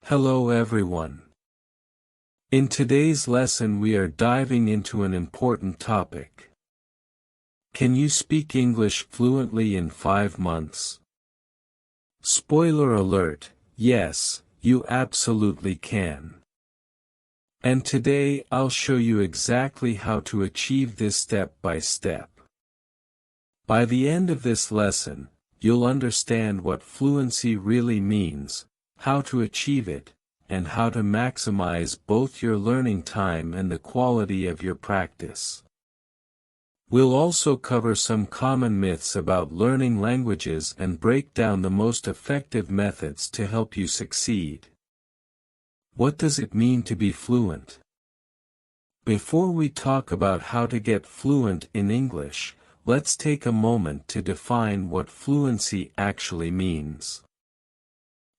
Hello everyone. In today's lesson we are diving into an important topic. Can you speak English fluently in 5 months? Spoiler alert, yes, you absolutely can. And today I'll show you exactly how to achieve this step by step. By the end of this lesson, you'll understand what fluency really means, how to achieve it, and how to maximize both your learning time and the quality of your practice. We'll also cover some common myths about learning languages and break down the most effective methods to help you succeed. What does it mean to be fluent? Before we talk about how to get fluent in English, let's take a moment to define what fluency actually means.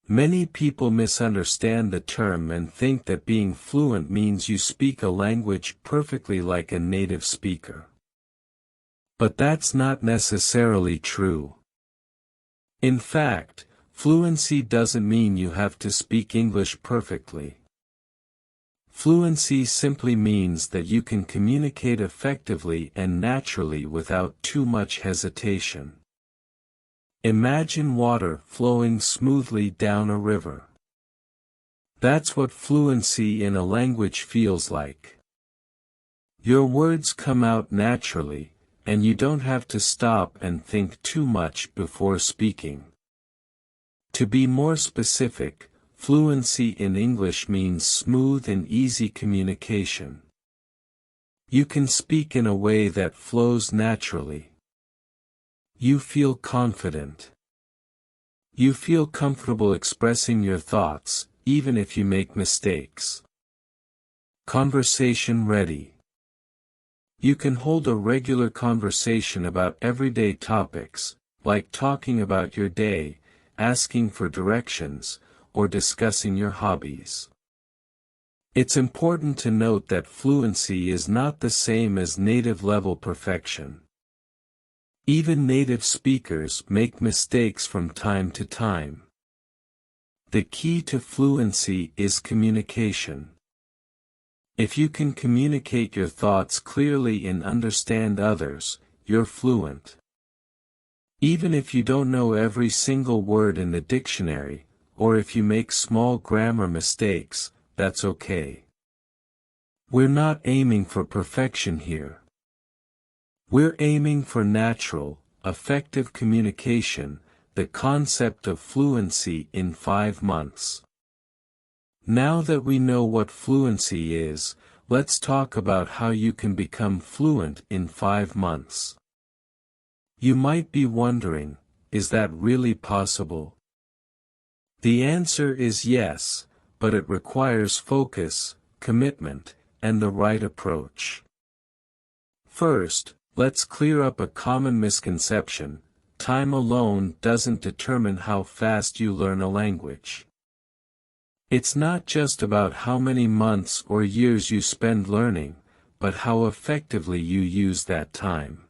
Many people misunderstand the term and think that being fluent means you speak a language perfectly like a native speaker. But that's not necessarily true. In fact, fluency doesn't mean you have to speak English perfectly. Fluency simply means that you can communicate effectively and naturally without too much hesitation. Imagine water flowing smoothly down a river. That's what fluency in a language feels like. Your words come out naturally, and you don't have to stop and think too much before speaking. To be more specific, fluency in English means smooth and easy communication. You can speak in a way that flows naturally. You feel confident. You feel comfortable expressing your thoughts, even if you make mistakes. Conversation ready. You can hold a regular conversation about everyday topics, like talking about your day, asking for directions, or discussing your hobbies. It's important to note that fluency is not the same as native-level perfection. Even native speakers make mistakes from time to time. The key to fluency is communication. If you can communicate your thoughts clearly and understand others, you're fluent. Even if you don't know every single word in the dictionary, or if you make small grammar mistakes, that's okay. We're not aiming for perfection here. We're aiming for natural, effective communication, the concept of fluency in 5 months. Now that we know what fluency is, let's talk about how you can become fluent in 5 months. You might be wondering, is that really possible? The answer is yes, but it requires focus, commitment, and the right approach. First, let's clear up a common misconception: time alone doesn't determine how fast you learn a language. It's not just about how many months or years you spend learning, but how effectively you use that time.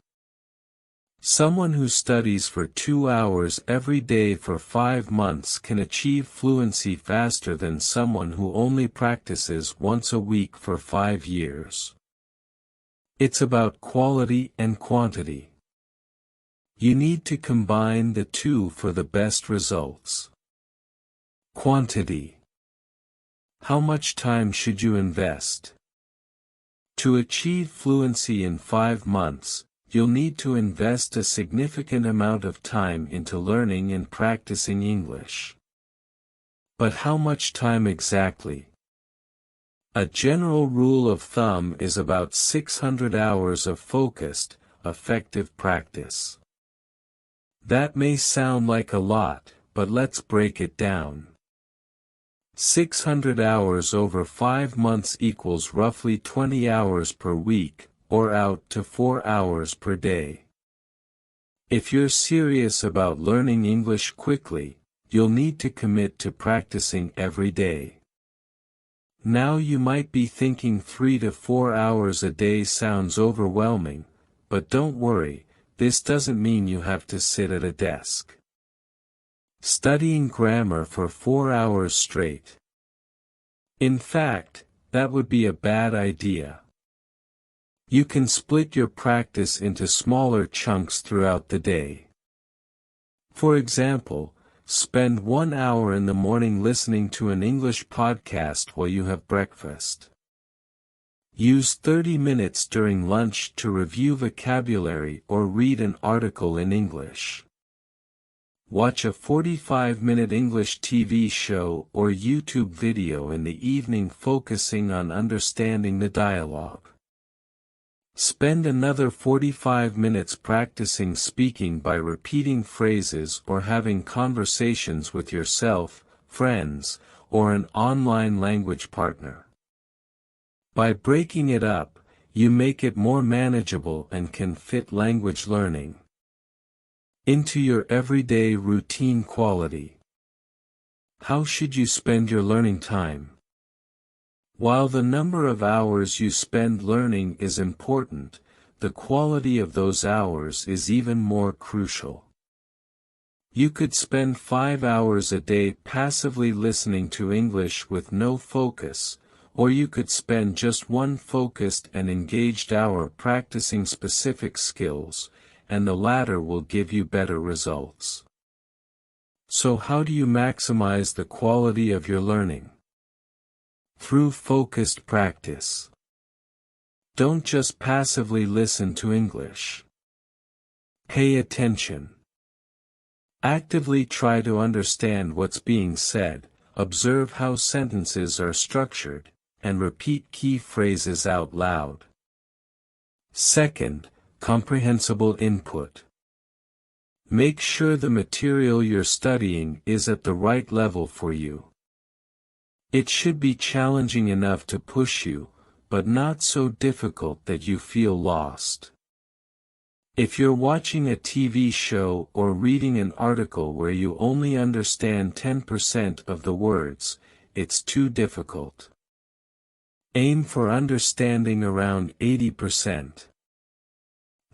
Someone who studies for 2 hours every day for 5 months can achieve fluency faster than someone who only practices once a week for 5 years. It's about quality and quantity. You need to combine the two for the best results. Quantity. How much time should you invest? To achieve fluency in 5 months, you'll need to invest a significant amount of time into learning and practicing English. But how much time exactly? A general rule of thumb is about 600 hours of focused, effective practice. That may sound like a lot, but let's break it down. 600 hours over 5 months equals roughly 20 hours per week, or out to 4 hours per day. If you're serious about learning English quickly, you'll need to commit to practicing every day. Now you might be thinking 3 to 4 hours a day sounds overwhelming, but don't worry, this doesn't mean you have to sit at a desk. Studying grammar for 4 hours straight, In fact, that would be a bad idea. You can split your practice into smaller chunks throughout the day. For example, spend 1 hour in the morning listening to an English podcast while you have breakfast. Use 30 minutes during lunch to review vocabulary or read an article in English. Watch a 45-minute English TV show or YouTube video in the evening focusing on understanding the dialogue. Spend another 45 minutes practicing speaking by repeating phrases or having conversations with yourself, friends, or an online language partner. By breaking it up, you make it more manageable and can fit language learning into your everyday routine quality. How should you spend your learning time? While the number of hours you spend learning is important, the quality of those hours is even more crucial. You could spend 5 hours a day passively listening to English with no focus, or you could spend just one focused and engaged hour practicing specific skills, and the latter will give you better results. So how do you maximize the quality of your learning? Through focused practice. Don't just passively listen to English. Pay attention. Actively try to understand what's being said, observe how sentences are structured, and repeat key phrases out loud. Second, comprehensible input. Make sure the material you're studying is at the right level for you. It should be challenging enough to push you, but not so difficult that you feel lost. If you're watching a TV show or reading an article where you only understand 10% of the words, it's too difficult. Aim for understanding around 80%.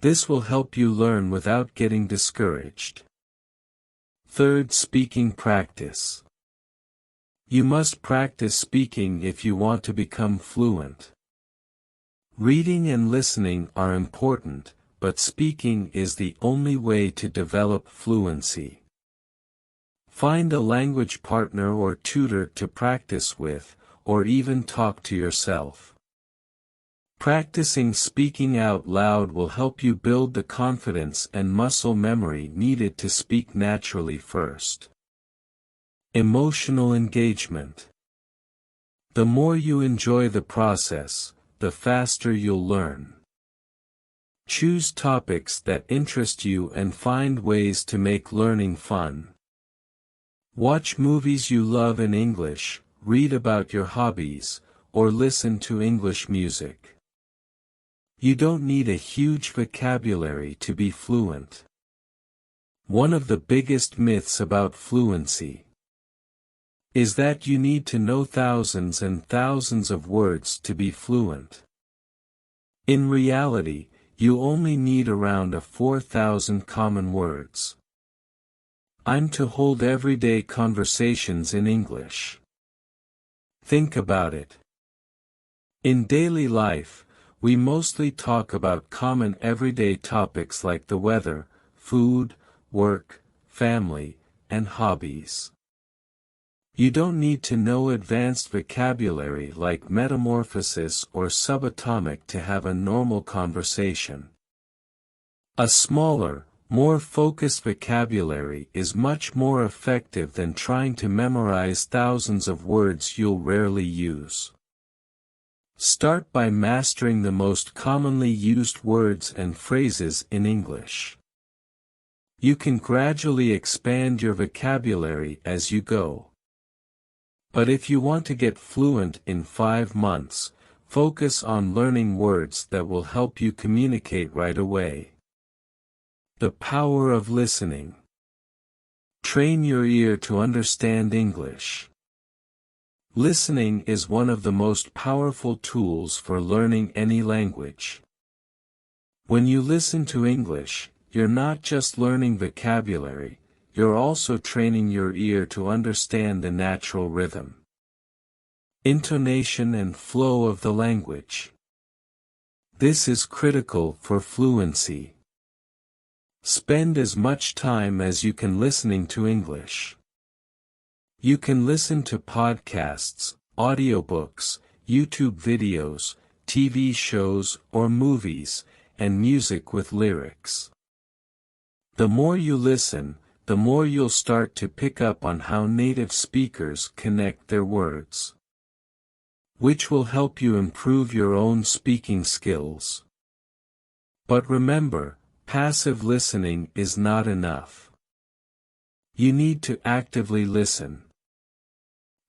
This will help you learn without getting discouraged. Third, speaking practice. You must practice speaking if you want to become fluent. Reading and listening are important, but speaking is the only way to develop fluency. Find a language partner or tutor to practice with, or even talk to yourself. Practicing speaking out loud will help you build the confidence and muscle memory needed to speak naturally first. Emotional engagement. The more you enjoy the process, the faster you'll learn. Choose topics that interest you and find ways to make learning fun. Watch movies you love in English, read about your hobbies, or listen to English music. You don't need a huge vocabulary to be fluent. One of the biggest myths about fluency is that you need to know thousands and thousands of words to be fluent. In reality, you only need around 4,000 common words. I'm to hold everyday conversations in English. Think about it. In daily life, we mostly talk about common everyday topics like the weather, food, work, family, and hobbies. You don't need to know advanced vocabulary like metamorphosis or subatomic to have a normal conversation. A smaller, more focused vocabulary is much more effective than trying to memorize thousands of words you'll rarely use. Start by mastering the most commonly used words and phrases in English. You can gradually expand your vocabulary as you go. But if you want to get fluent in 5 months, focus on learning words that will help you communicate right away. The power of listening. Train your ear to understand English. Listening is one of the most powerful tools for learning any language. When you listen to English, you're not just learning vocabulary, you're also training your ear to understand the natural rhythm. intonation and flow of the language. This is critical for fluency. Spend as much time as you can listening to English. You can listen to podcasts, audiobooks, YouTube videos, TV shows or movies, and music with lyrics. The more you listen, the more you'll start to pick up on how native speakers connect their words, which will help you improve your own speaking skills. But remember, passive listening is not enough. You need to actively listen.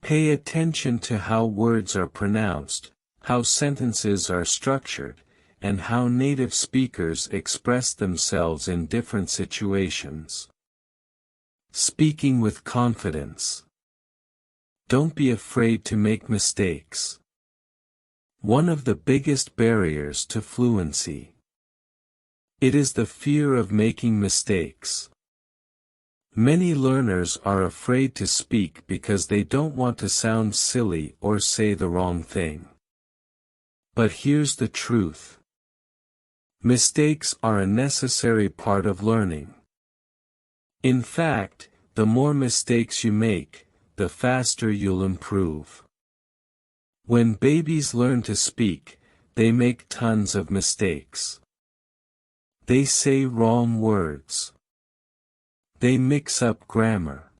Pay attention to how words are pronounced, how sentences are structured, and how native speakers express themselves in different situations. Speaking with confidence. Don't be afraid to make mistakes. One of the biggest barriers to fluency. It is the fear of making mistakes. Many learners are afraid to speak because they don't want to sound silly or say the wrong thing. But here's the truth. Mistakes are a necessary part of learning. In fact, the more mistakes you make, the faster you'll improve. When babies learn to speak, they make tons of mistakes. They say wrong words. They mix up grammar.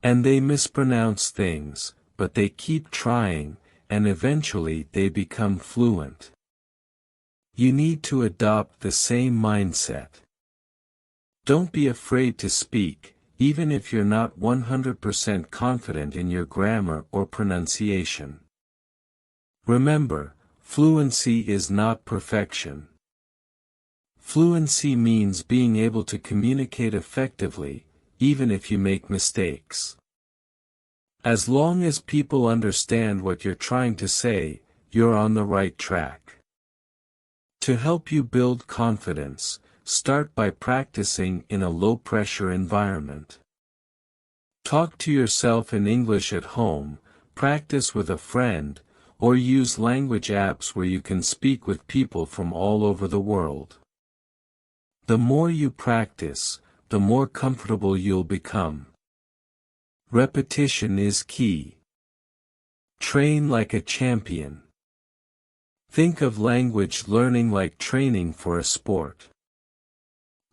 And they mispronounce things, but they keep trying, and eventually they become fluent. You need to adopt the same mindset. Don't be afraid to speak, even if you're not 100% confident in your grammar or pronunciation. Remember, fluency is not perfection. Fluency means being able to communicate effectively, even if you make mistakes. As long as people understand what you're trying to say, you're on the right track. To help you build confidence, start by practicing in a low-pressure environment. Talk to yourself in English at home, practice with a friend, or use language apps where you can speak with people from all over the world. The more you practice, the more comfortable you'll become. Repetition is key. Train like a champion. Think of language learning like training for a sport.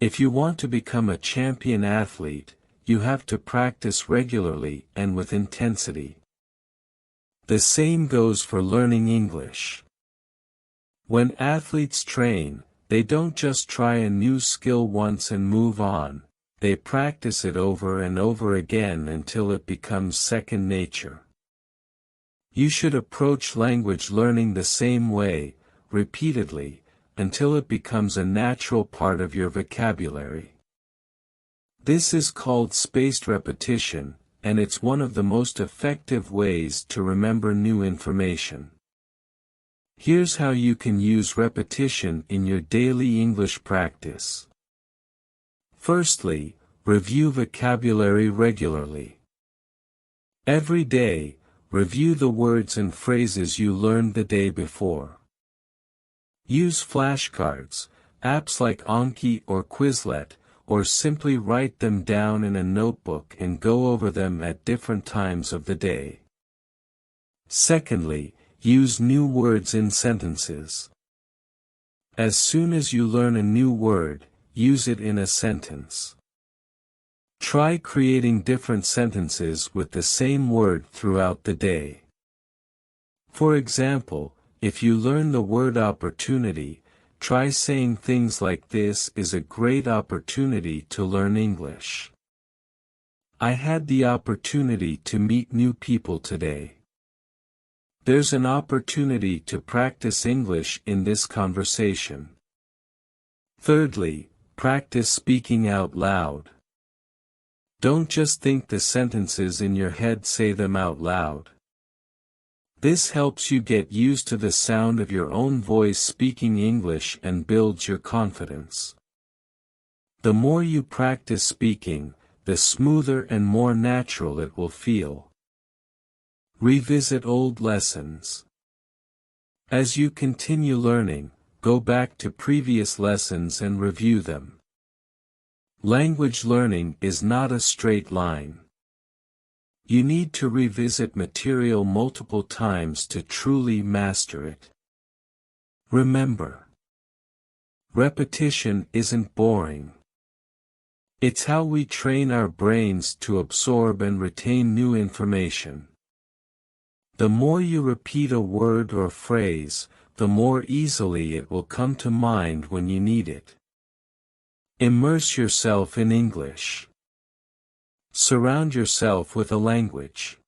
If you want to become a champion athlete, you have to practice regularly and with intensity. The same goes for learning English. When athletes train, they don't just try a new skill once and move on, they practice it over and over again until it becomes second nature. You should approach language learning the same way, repeatedly, until it becomes a natural part of your vocabulary. This is called spaced repetition, and it's one of the most effective ways to remember new information. Here's how you can use repetition in your daily English practice. Firstly, review vocabulary regularly. Every day, review the words and phrases you learned the day before. Use flashcards, apps like Anki or Quizlet, or simply write them down in a notebook and go over them at different times of the day. Secondly, use new words in sentences. As soon as you learn a new word, use it in a sentence. Try creating different sentences with the same word throughout the day. For example, if you learn the word opportunity, try saying things like "This is a great opportunity to learn English. I had the opportunity to meet new people today. There's an opportunity to practice English in this conversation." Thirdly, practice speaking out loud. Don't just think the sentences in your head, say them out loud. This helps you get used to the sound of your own voice speaking English and builds your confidence. The more you practice speaking, the smoother and more natural it will feel. Revisit old lessons. As you continue learning, go back to previous lessons and review them. Language learning is not a straight line. You need to revisit material multiple times to truly master it. Remember, repetition isn't boring. It's how we train our brains to absorb and retain new information. The more you repeat a word or phrase, the more easily it will come to mind when you need it. Immerse yourself in English. Surround yourself with a language.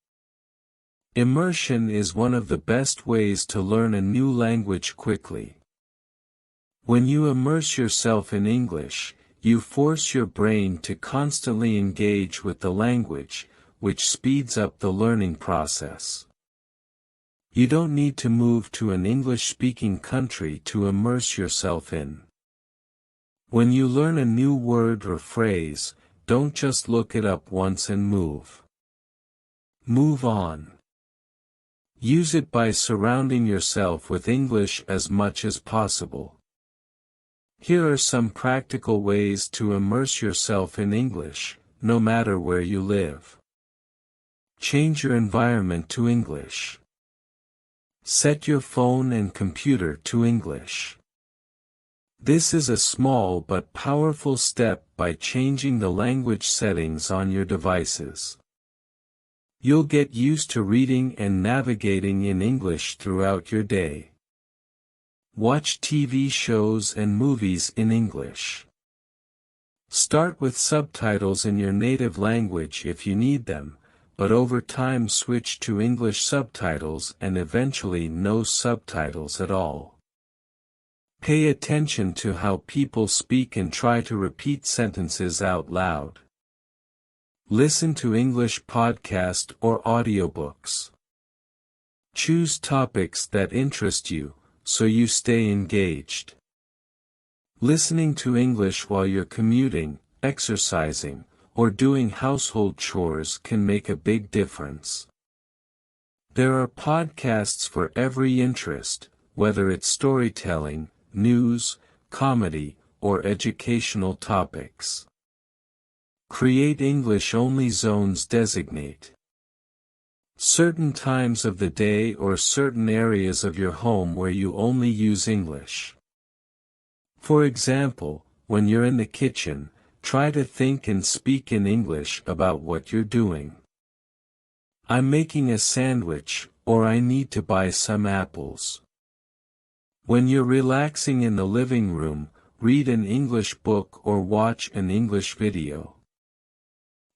Immersion is one of the best ways to learn a new language quickly. When you immerse yourself in English, you force your brain to constantly engage with the language, which speeds up the learning process. You don't need to move to an English-speaking country to immerse yourself in. When you learn a new word or phrase, don't just look it up once and move. Move on. Use it by surrounding yourself with English as much as possible. Here are some practical ways to immerse yourself in English, no matter where you live. Change your environment to English. Set your phone and computer to English. This is a small but powerful step by changing the language settings on your devices. You'll get used to reading and navigating in English throughout your day. Watch TV shows and movies in English. Start with subtitles in your native language if you need them, but over time switch to English subtitles and eventually no subtitles at all. Pay attention to how people speak and try to repeat sentences out loud. Listen to English podcasts or audiobooks. Choose topics that interest you, so you stay engaged. Listening to English while you're commuting, exercising, or doing household chores can make a big difference. There are podcasts for every interest, whether it's storytelling, news, comedy, or educational topics. Create English-only zones. Designate certain times of the day or certain areas of your home where you only use English. For example, when you're in the kitchen, try to think and speak in English about what you're doing. I'm making a sandwich, or I need to buy some apples. When you're relaxing in the living room, read an English book or watch an English video.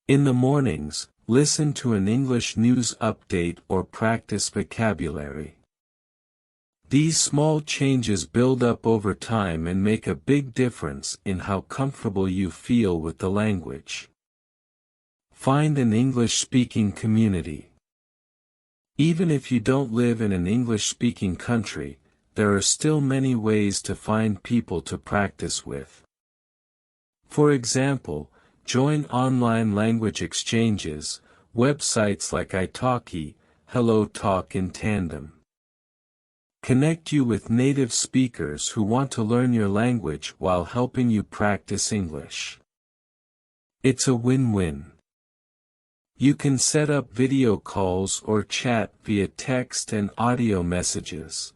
In the mornings, listen to an English news update or practice vocabulary. These small changes build up over time and make a big difference in how comfortable you feel with the language. Find an English-speaking community. Even if you don't live in an English-speaking country, there are still many ways to find people to practice with. For example, join online language exchanges, websites like italki, HelloTalk in Tandem. Connect you with native speakers who want to learn your language while helping you practice English. It's a win-win. You can set up video calls or chat via text and audio messages.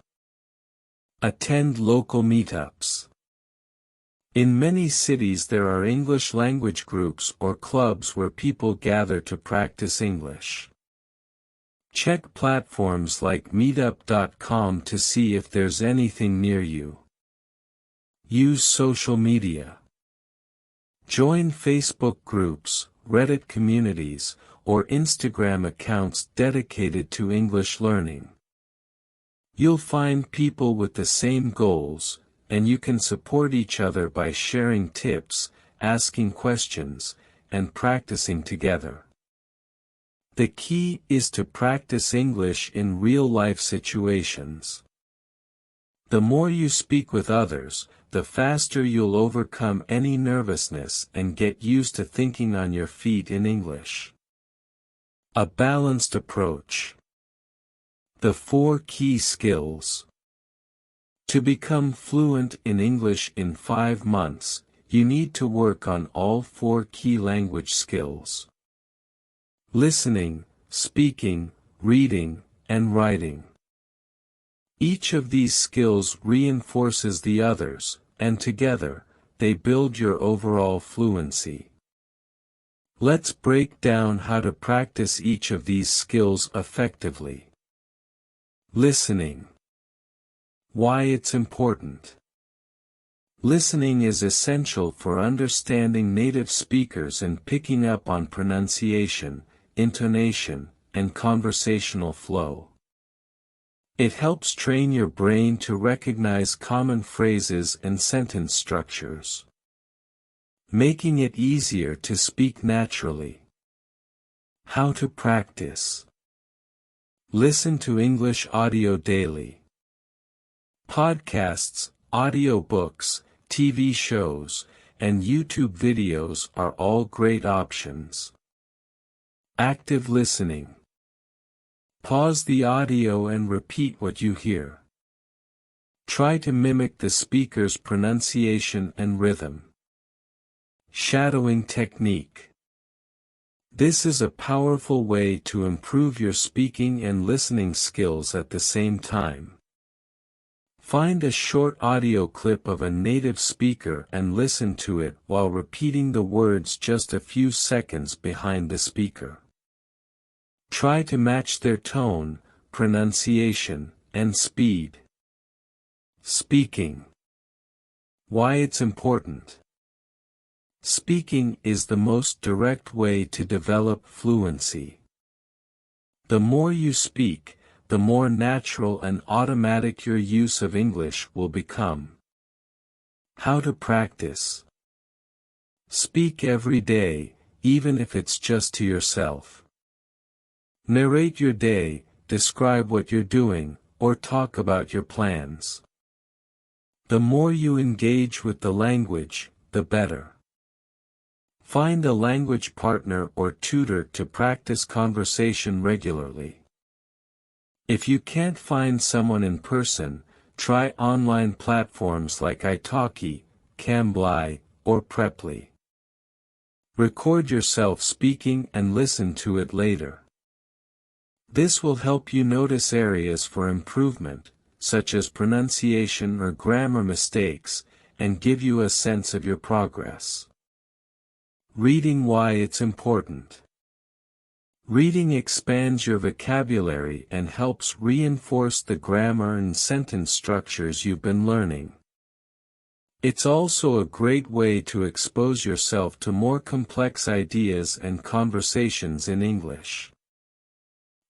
Attend local meetups. In many cities there are English language groups or clubs where people gather to practice English. Check platforms like meetup.com to see if there's anything near you. Use social media. Join Facebook groups, Reddit communities, or Instagram accounts dedicated to English learning. You'll find people with the same goals, and you can support each other by sharing tips, asking questions, and practicing together. The key is to practice English in real-life situations. The more you speak with others, the faster you'll overcome any nervousness and get used to thinking on your feet in English. A balanced approach. The 4 key skills. To become fluent in English in 5 months, you need to work on all 4 key language skills: listening, speaking, reading, and writing. Each of these skills reinforces the others, and together, they build your overall fluency. Let's break down how to practice each of these skills effectively. Listening. Why it's important. Listening is essential for understanding native speakers and picking up on pronunciation, intonation, and conversational flow. It helps train your brain to recognize common phrases and sentence structures, making it easier to speak naturally. How to practice. Listen to English audio daily. Podcasts, audiobooks, TV shows, and YouTube videos are all great options. Active listening. Pause the audio and repeat what you hear. Try to mimic the speaker's pronunciation and rhythm. Shadowing technique. This is a powerful way to improve your speaking and listening skills at the same time. Find a short audio clip of a native speaker and listen to it while repeating the words just a few seconds behind the speaker. Try to match their tone, pronunciation, and speed. Speaking. Why it's important. Speaking is the most direct way to develop fluency. The more you speak, the more natural and automatic your use of English will become. How to practice. Speak every day, even if it's just to yourself. Narrate your day, describe what you're doing, or talk about your plans. The more you engage with the language, the better. Find a language partner or tutor to practice conversation regularly. If you can't find someone in person, try online platforms like italki, Cambly, or Preply. Record yourself speaking and listen to it later. This will help you notice areas for improvement, such as pronunciation or grammar mistakes, and give you a sense of your progress. Reading. Why it's important. Reading expands your vocabulary and helps reinforce the grammar and sentence structures you've been learning. It's also a great way to expose yourself to more complex ideas and conversations in English.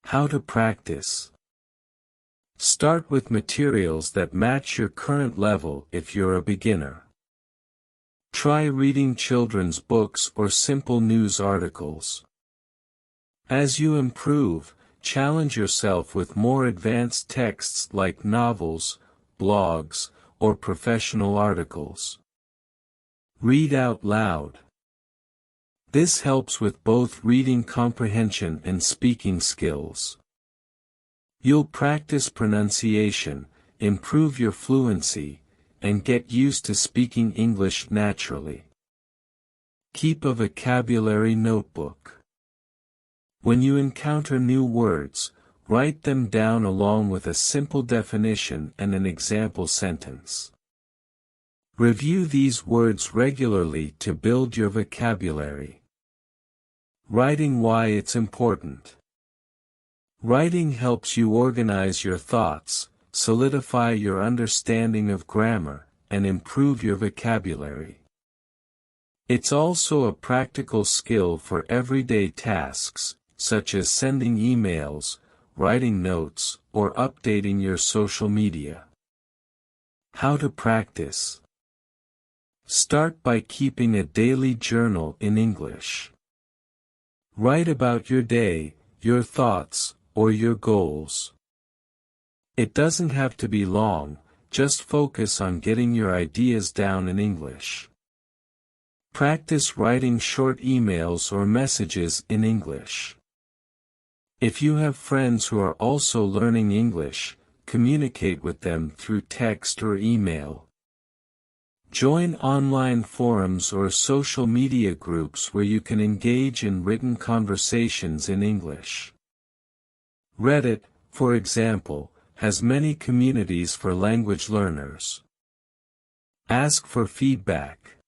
How to practice. Start with materials that match your current level if you're a beginner. Try reading children's books or simple news articles. As you improve, challenge yourself with more advanced texts like novels, blogs, or professional articles. Read out loud. This helps with both reading comprehension and speaking skills. You'll practice pronunciation, improve your fluency, and get used to speaking English naturally. Keep a vocabulary notebook. When you encounter new words, write them down along with a simple definition and an example sentence. Review these words regularly to build your vocabulary. Writing. Why it's important. Writing helps you organize your thoughts, solidify your understanding of grammar, and improve your vocabulary. It's also a practical skill for everyday tasks, such as sending emails, writing notes, or updating your social media. How to practice. Start by keeping a daily journal in English. Write about your day, your thoughts, or your goals. It doesn't have to be long, just focus on getting your ideas down in English. Practice writing short emails or messages in English. If you have friends who are also learning English, communicate with them through text or email. Join online forums or social media groups where you can engage in written conversations in English. Reddit, for example, has many communities for language learners. Ask for feedback.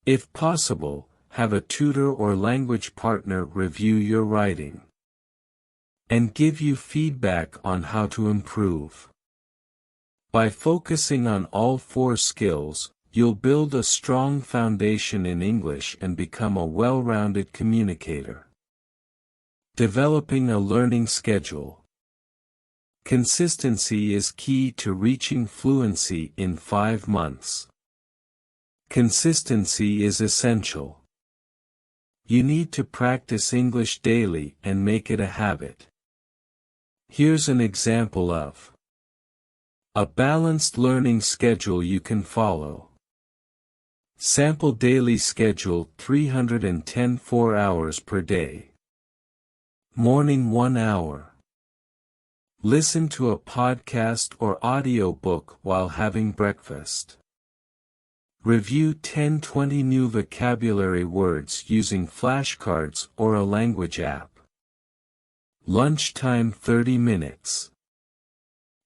If possible, have a tutor or language partner review your writing and give you feedback on how to improve. By focusing on all 4 skills, you'll build a strong foundation in English and become a well-rounded communicator. Developing a learning schedule. Consistency is key to reaching fluency in 5 months. Consistency is essential. You need to practice English daily and make it a habit. Here's an example of a balanced learning schedule you can follow. Sample daily schedule: 310 4 hours per day. Morning 1 hour. Listen to a podcast or audiobook while having breakfast. Review 10-20 new vocabulary words using flashcards or a language app. Lunchtime 30 minutes.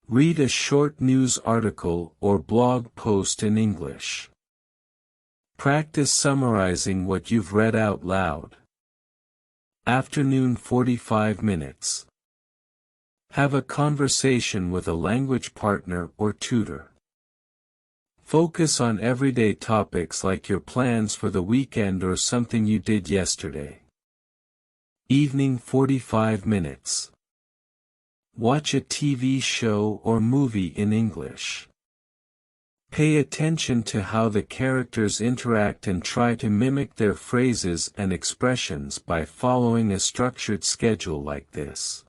Read a short news article or blog post in English. Practice summarizing what you've read out loud. Afternoon 45 minutes. Have a conversation with a language partner or tutor. Focus on everyday topics like your plans for the weekend or something you did yesterday. Evening 45 minutes. Watch a TV show or movie in English. Pay attention to how the characters interact and try to mimic their phrases and expressions by following a structured schedule like this.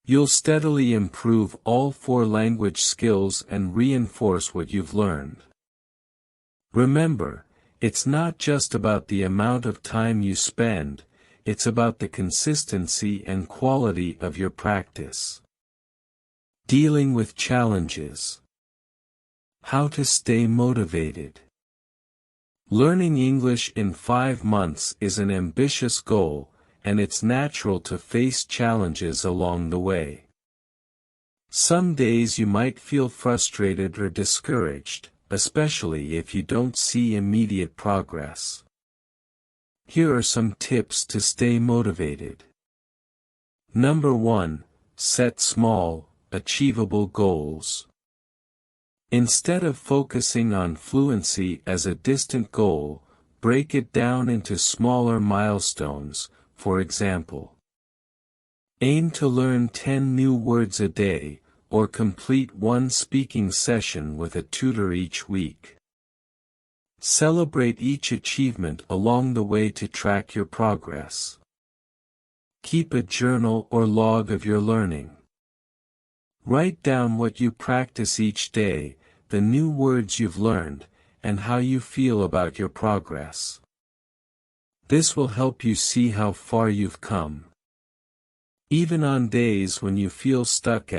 You'll steadily improve all 4 language skills and reinforce what you've learned. Remember, it's not just about the amount of time you spend, it's about the consistency and quality of your practice. Dealing with challenges. How to stay motivated. Learning English in 5 months is an ambitious goal, and it's natural to face challenges along the way. Some days you might feel frustrated or discouraged, especially if you don't see immediate progress. Here are some tips to stay motivated. Number 1. Set small, achievable goals. Instead of focusing on fluency as a distant goal, break it down into smaller milestones. For example, aim to learn 10 new words a day, or complete 1 speaking session with a tutor each week. Celebrate each achievement along the way to track your progress. Keep a journal or log of your learning. Write down what you practice each day, the new words you've learned, and how you feel about your progress. This will help you see how far you've come. Even on days when you feel stuck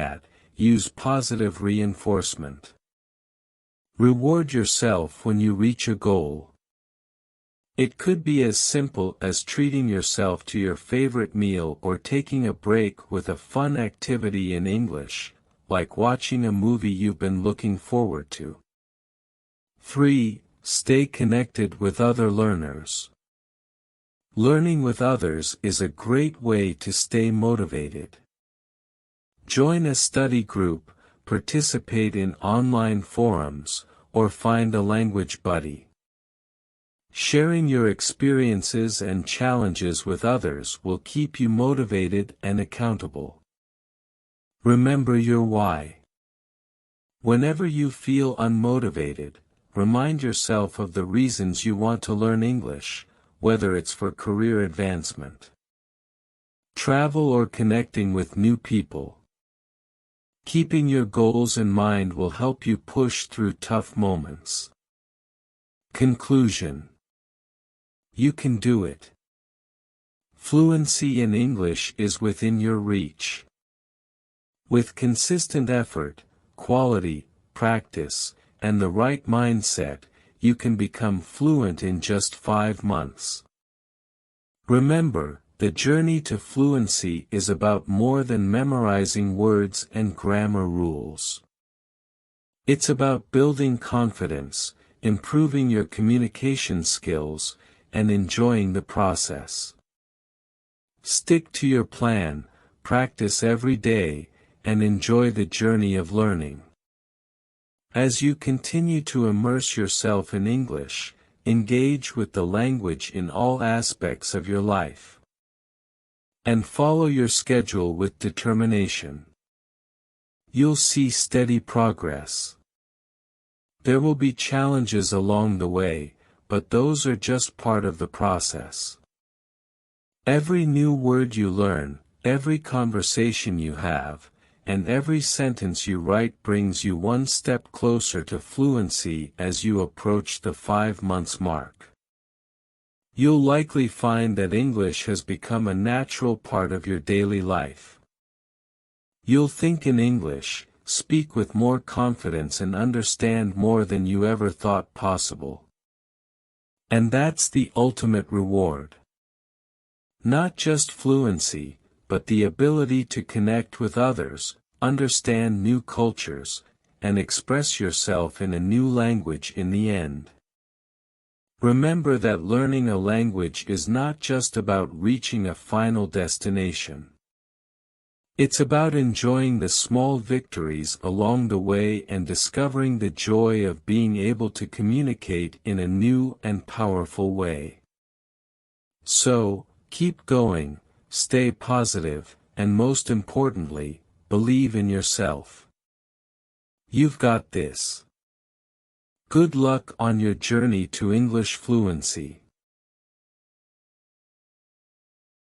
use positive reinforcement. Reward yourself when you reach a goal. It could be as simple as treating yourself to your favorite meal or taking a break with a fun activity in English, like watching a movie you've been looking forward to. 3. Stay connected with other learners. Learning with others is a great way to stay motivated. Join a study group, participate in online forums, or find a language buddy. Sharing your experiences and challenges with others will keep you motivated and accountable. Remember your why. Whenever you feel unmotivated, remind yourself of the reasons you want to learn English, whether it's for career advancement, travel, or connecting with new people. Keeping your goals in mind will help you push through tough moments. Conclusion. You can do it. Fluency in English is within your reach. With consistent effort, quality, practice, and the right mindset, you can become fluent in just 5 months. Remember, the journey to fluency is about more than memorizing words and grammar rules. It's about building confidence, improving your communication skills, and enjoying the process. Stick to your plan, practice every day, and enjoy the journey of learning. As you continue to immerse yourself in English, engage with the language in all aspects of your life. And follow your schedule with determination. You'll see steady progress. There will be challenges along the way, but those are just part of the process. Every new word you learn, every conversation you have, and every sentence you write brings you one step closer to fluency as you approach the 5 months mark. You'll likely find that English has become a natural part of your daily life. You'll think in English, speak with more confidence and understand more than you ever thought possible. And that's the ultimate reward. Not just fluency, but the ability to connect with others, understand new cultures, and express yourself in a new language in the end. Remember that learning a language is not just about reaching a final destination. It's about enjoying the small victories along the way and discovering the joy of being able to communicate in a new and powerful way. So, keep going. Stay positive, and most importantly, believe in yourself. You've got this. Good luck on your journey to English fluency.